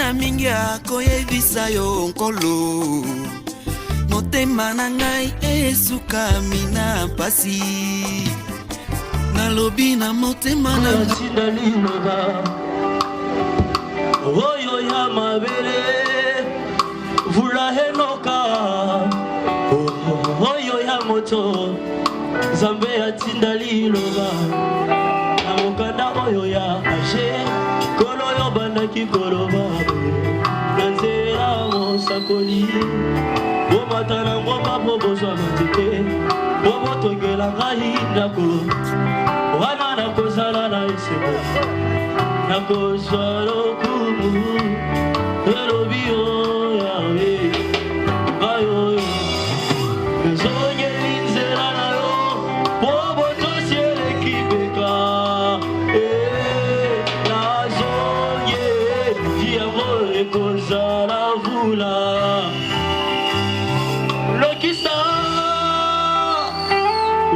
na mingi akoyebisa yo nkolo motema na ngai esukami na pasi nalobi na motema na liloba oyo ya mabele vula henoka oyo ya moto Zambe atinda liloba na mokanda oyo ya ashe kolo yo bandaki koloba na nzela mosakoli bomata na ngomba bobozwa matete bobotongela ngai ndako wana nakozala na esebo nakozwa lokumu elobi o yawe ngai oyo ezongeli nzela na yo bobotosielekibeka nazonge diamo ekozala vula lokisa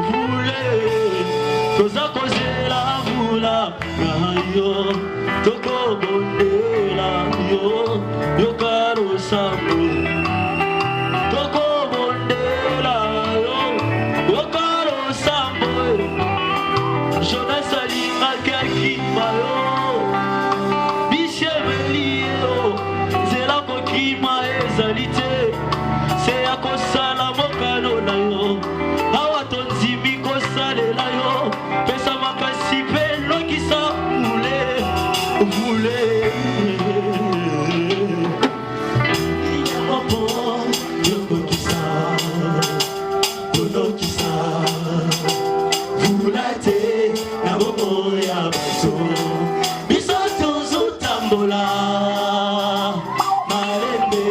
vule koza kozela vula yo tokobondela yo yokarosambo tokobondela yo yokarosambo Jonas alingaki akima yo bishemeli yo nzela kokima ezali te se ya kosala mokano na yo awa tonzimi kosalela yo pesa makasi mpe lokisa vule opo yokokisa konokisa vula te na bobo ya bato biso tozotambola malembe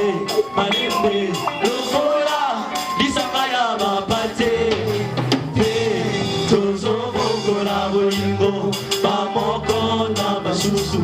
malembe lokola lisanga ya bapate pe tozobongola bolingo bamoko na basusu